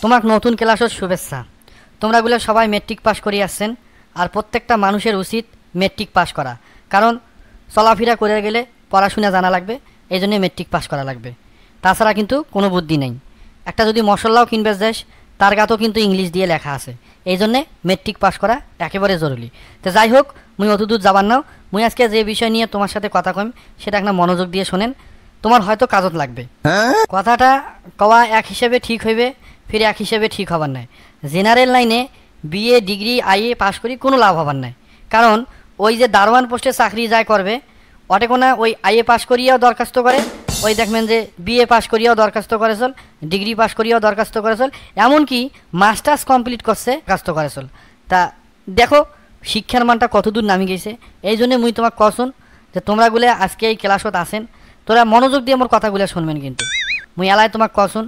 তোমাক নতুন ক্লাসের শুভেচ্ছা। তোমরাগুলো সবাই মেট্রিক পাস করে আসছেন, আর প্রত্যেকটা মানুষের উচিত মেট্রিক পাস করা, কারণ চলাফেরা করে গেলে পড়াশোনা জানা লাগবে, এই জন্যে মেট্রিক পাস করা লাগবে। তাছাড়া কিন্তু কোনো বুদ্ধি নেই। একটা যদি মশলাও কিনবে যাস, তার গাতেও কিন্তু ইংলিশ দিয়ে লেখা আছে, এই জন্যে মেট্রিক পাস করা একেবারে জরুরি। তো যাই হোক, মুই অত দূর যাবার নাও। মুই আজকে যে বিষয় নিয়ে তোমার সাথে কথা কম, সেটা একটা মনোযোগ দিয়ে শোনেন, তোমার হয়তো কাজত লাগবে। কথাটা কওয়া এক হিসেবে ঠিক হইবে, ফিরে এক হিসেবে ঠিক হবার নাই। জেনারেল লাইনে বিএ ডিগ্রি আইএ পাস করি কোনো লাভ হবার নাই, কারণ ওই যে দারোয়ান পোস্টে চাকরি যায় করবে, ওটে কোনা ওই আইএ পাস করিয়াও দরখাস্ত করে, ওই দেখবেন যে বিএ পাস করিয়াও দরখাস্ত করে চল, ডিগ্রি পাস করিয়াও দরখাস্ত করে চল, এমনকি মাস্টার্স কমপ্লিট করছে দরখাস্ত করে চল। তা দেখো শিক্ষার মানটা কতদূর নামি গেছে। এই জন্যে মুই তোমাকে কছুন যে তোমরাগুলো আজকে এই ক্লাসত আসেন, তোরা মনোযোগ দিয়ে আমার কথাগুলো শুনবেন। কিন্তু মুই এলায় তোমাকে কছুন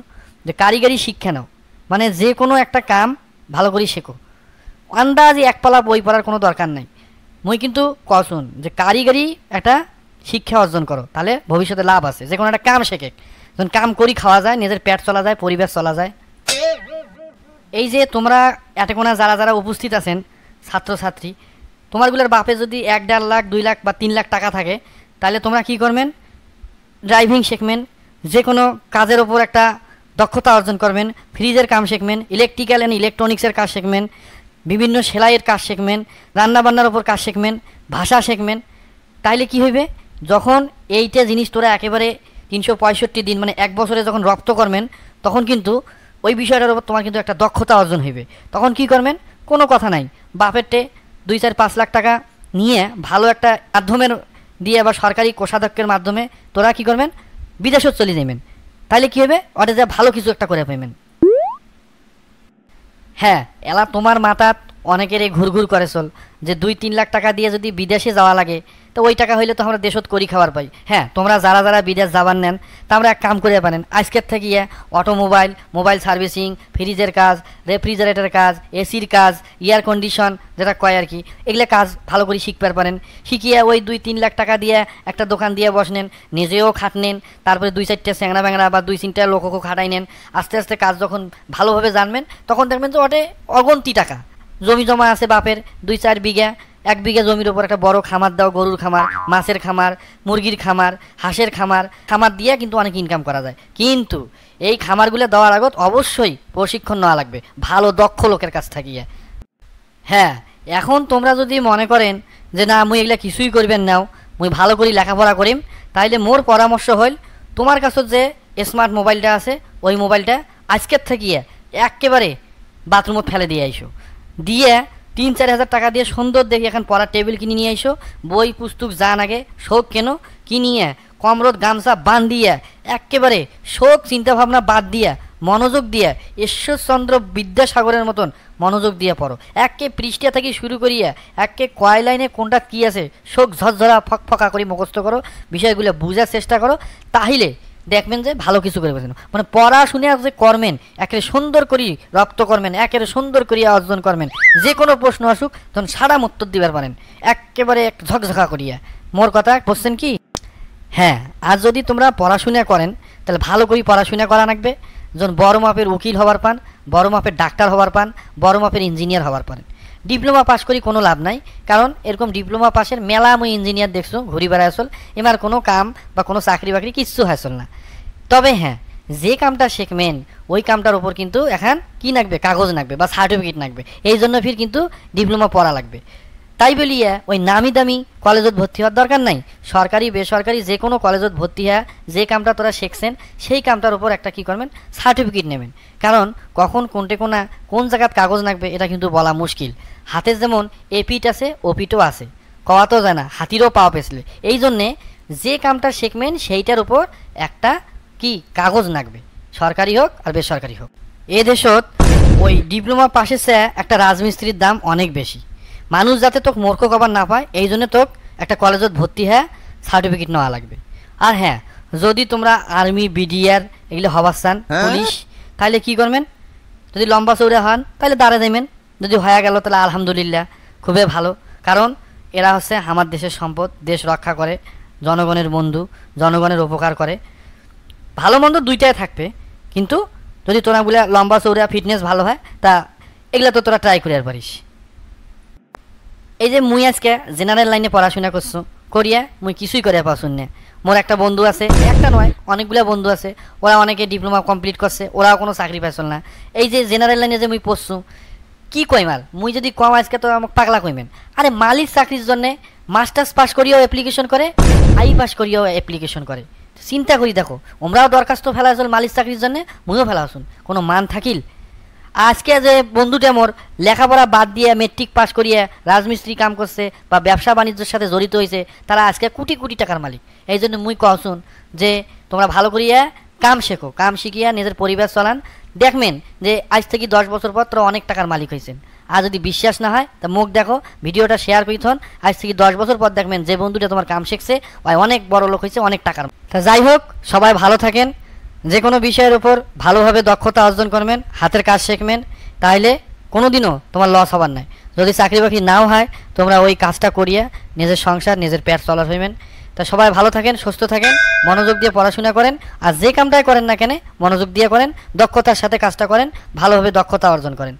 যে কারিগরি শিক্ষা নাও, মানে যে কোনো একটা কাম ভালো করে শেখো। আন্দাজে একপালা বই পড়ার কোনো দরকার নাই। মুই কিন্তু কছুন যে কারিগরি একটা শিক্ষা অর্জন করো, তাহলে ভবিষ্যতে লাভ আছে। যে কোনো একটা কাম শেখে, যখন কাম করি খাওয়া যায়, নিজের পেট চলা যায়, পরিবেশ চলা যায়। এই যে তোমরা এতে কোনা যারা যারা উপস্থিত আছেন ছাত্রছাত্রী, তোমারগুলোর বাপে যদি 1-1.5 লাখ 2 লাখ বা 3 লাখ টাকা থাকে, তাহলে তোমরা কি করবেন? ড্রাইভিং শিখবেন, যে কোনো কাজের ওপর একটা দক্ষতা অর্জন করবেন, ফ্রিজের কাম শিখবেন, ইলেকট্রিক্যাল অ্যান্ড ইলেকট্রনিক্সের কাজ শিখবেন, বিভিন্ন সেলাইয়ের কাজ শিখবেন, রান্নাবান্নার ওপর কাজ শিখবেন, ভাষা শিখবেন। তাইলে কি হইবে? যখন এইটা জিনিস তোরা একেবারে 365 দিন মানে 1 বছরে যখন রপ্ত করবেন, তখন কিন্তু ওই বিষয়টার উপর তোমার কিন্তু একটা দক্ষতা অর্জন হইবে। তখন কি করবেন? কোনো কথা নাই, বাপেরটে 2-4-5 লাখ টাকা নিয়ে ভালো একটা মাধ্যমের দিয়ে বা সরকারি কোষাধ্যক্ষের মাধ্যমে তোরা কি করবেন? বিদেশত চলে যাবেন। তাহলে কি হবে? ওটা যা ভালো কিছু একটা করে পাইবেন। হ্যাঁ, এলা তোমার মাথাত অনেকেরই ঘুরঘুর করে চল যে 2-3 লাখ টাকা দিয়ে যদি বিদেশে যাওয়া লাগে, তো ওই টাকা হইলে তো আমরা দেশত করি খাবার পাই। হ্যাঁ, তোমরা যারা যারা বিদেশ যাবার নেন, তা আমরা এক কাম করে পারেন, আজকের থেকে অটোমোবাইল, মোবাইল সার্ভিসিং, ফ্রিজের কাজ, রেফ্রিজারেটর কাজ, এসির কাজ, এয়ার কন্ডিশন যেটা কয় আর কি, এগুলো কাজ ভালো করে শিখতে পারেন। শিখিয়ে ওই 2-3 লাখ টাকা দিয়ে একটা দোকান দিয়ে বসনেন, নিজেও খাটনেন, তারপরে 2-4টে স্যাংরা ব্যাংরা বা 2-3টা লোককে খাটাই নেন। আস্তে আস্তে কাজ যখন ভালোভাবে জানবেন, তখন দেখবেন যে ওটে অগন্তি টাকা জমি জমা আছে বাপের 2-4 বিঘা। 1 বিঘা জমির ওপর একটা বড় খামার দাও, গরুর খামার, মাছের খামার, মুরগির খামার, হাঁসের খামার, খামার দিয়ে কিন্তু অনেক ইনকাম করা যায়। কিন্তু এই খামারগুলো দেওয়ার আগত অবশ্যই প্রশিক্ষণ নেওয়া লাগবে ভালো দক্ষ লোকের কাছ থাকিয়ে। হ্যাঁ, এখন তোমরা যদি মনে করেন যে না মুই এগুলা কিছুই করবেন নাও, মুই ভালো করে লেখাপড়া করিম, তাইলে মোর পরামর্শ হল তোমার কাছে যে স্মার্ট মোবাইলটা আছে, ওই মোবাইলটা আজকের থাকিয়ে একেবারে বাথরুমত ফেলে দিয়ে আইসো, দিয়ে 3-4 হাজার টাকা দিয়ে সুন্দর দেখি এখন পড়ার টেবিল কিনে নিয়ে আইসো, বই পুস্তক যান আগে শোক কেন কিনিয়ে কমরত গামছা বান্ধিয়ে একেবারে শোক চিন্তাভাবনা বাদ দিয়ে মনোযোগ দিয়ে ঈশ্বরচন্দ্র বিদ্যাসাগরের মতন মনোযোগ দিয়ে পড়ো। একে পৃষ্ঠা থেকে শুরু করিয়া একে কয় লাইনে কোনটা কী আছে শোক ঝরঝরা ফকফকা করে মুখস্থ করো, বিষয়গুলো বোঝার চেষ্টা করো, তাহলে দেখবেন যে ভালো কিছু করে পেয়েছেন। মানে পড়াশুনে যে করবেন একেবারে সুন্দর করি রপ্ত করবেন, একেবারে সুন্দর করিয়া অর্জন করবেন। যে কোনো প্রশ্ন আসুক তখন সারা উত্তর দিবার পারেন একেবারে এক ঝকঝকা করিয়া। মোর কথা বুঝছেন কি? হ্যাঁ, আর যদি তোমরা পড়াশোনা করেন তাহলে ভালো করে পড়াশোনা করা লাগবে। যখন বড় মাপের উকিল হবার পান, বড় মাপের ডাক্তার হবার পান, বড় মাপের ইঞ্জিনিয়ার হবার পারেন। ডিপ্লোমা পাস করি কোনো লাভ নাই, কারণ এরকম ডিপ্লোমা পাসের মেলা মুই ইঞ্জিনিয়ার দেখছো ঘুরি বেড়ায় আসল, এবার কোনো কাম বা কোনো চাকরি বাকরি কিচ্ছু হাসল না। তবে হ্যাঁ, যে কামটা শিখবেন ওই কামটার ওপর কিন্তু এখন কি লাগবে? কাগজ লাগবে বা সার্টিফিকেট লাগবে। এই জন্য ফির কিন্তু ডিপ্লোমা পড়া লাগবে। তাই বলিয়া ওই নামি দামি কলেজত ভর্তি হওয়ার দরকার নাই। সরকারি বেসরকারি যে কোনো কলেজত ভর্তি হওয়া, যে কামটা তোরা শিখছেন সেই কামটার উপর একটা কি করবেন? সার্টিফিকেট নেবেন। কারণ কখন কোনটে কোন জায়গাত কাগজ লাগবে এটা কিন্তু বলা মুশকিল। হাতের যেমন এপিট আছে ওপিটও আছে, কওয়া তো যায় না, হাতিরও পাওয়া পেছলে। এই জন্যে যে কামটা শিখবেন সেইটার উপর একটা কি কাগজ লাগবে, সরকারি হোক আর বেসরকারি হোক। এ দেশত ওই ডিপ্লোমা পাশের চেয়ে একটা রাজমিস্ত্রির দাম অনেক বেশি। মানুষ যাতে তোকে মূর্খ কবার না পায়, এই জন্য তোকে একটা কলেজত ভর্তি হ্যাঁ সার্টিফিকেট নেওয়া লাগবে। আর হ্যাঁ, যদি তোমরা আর্মি বিডিআর এগুলো হবার চান, পুলিশ, তাহলে কি করবেন? যদি লম্বা চৌড়া হন তাহলে দাঁড়া দেবেন, যদি হয়ে গেল তাহলে আলহামদুলিল্লাহ, খুবই ভালো। কারণ এরা হচ্ছে আমার দেশের সম্পদ, দেশ রক্ষা করে, জনগণের বন্ধু, জনগণের উপকার করে। ভালো মন্দ দুইটাই থাকবে, কিন্তু যদি তোরা বলে লম্বা চৌড়া ফিটনেস ভালো হয় তা এগুলা তো তোরা ট্রাই করে আর পারিস। এই যে মুই আজকে জেনারেল লাইনে পড়াশোনা করছো করিয়া মুই কিছুই করে পাশুন না। মোর একটা বন্ধু আছে, একটা নয় অনেকগুলা বন্ধু আছে, ওরা অনেকে ডিপ্লোমা কমপ্লিট করছে, ওরাও কোনো চাকরি পাইছিল না। এই যে জেনারেল লাইনে যে মুই পড়ছু কি কইম আর, মুই যদি কম আজকে তো আমাকে পাগলা কইমেন। আরে মালিক চাকরির জন্যে মাস্টার্স পাস করিয়াও অ্যাপ্লিকেশন করে, আই পাস করিয়াও অ্যাপ্লিকেশন করে। চিন্তা করি দেখো, ওমরাও দরখাস্ত ফেলা আসল মালিক চাকরির জন্যে, মুইও ফেলা আসুন, কোনো মান থাকিল। আজকে যে বন্ধুটা মোর লেখাপড়া বাদ দিয়ে মেট্রিক পাস করিয়ে রাজমিস্ত্রি কাম করছে বা ব্যবসা বাণিজ্যের সাথে জড়িত হয়েছে, তারা আজকে কোটি কোটি টাকার মালিক। এই জন্য মুই কহসুন যে তোমরা ভালো করিয়া কাম শেখো, কাম শিখিয়া নিজের পরিবার চলান, দেখবেন যে আজ থেকে 10 বছর পর তোরা অনেক টাকার মালিক হয়েছেন। আর যদি বিশ্বাস না হয় তা মুখ দেখো, ভিডিওটা শেয়ার করি থন, আজ থেকে 10 বছর পর দেখবেন যে বন্ধুটা তোমার কাম শিখছে ওই অনেক বড় লোক হয়েছে, অনেক টাকার। তা যাই হোক, সবাই ভালো থাকেন, যে কোনো বিষয়ের উপর ভালোভাবে দক্ষতা অর্জন করবেন, হাতের কাজ শিখবেন, তাইলে কোনো দিনও তোমার লস হবার নাই। যদি চাকরি বাকরি নাও হয় তোমরা ওই কাজটা করিয়া নিজের সংসার নিজের পেট চলার হইবেন। তা সবাই ভালো থাকেন, সুস্থ থাকেন, মনোযোগ দিয়ে পড়াশোনা করেন, আর যে কামটাই করেন না কেন মনোযোগ দিয়ে করেন, দক্ষতার সাথে কাজটা করেন, ভালোভাবে দক্ষতা অর্জন করেন।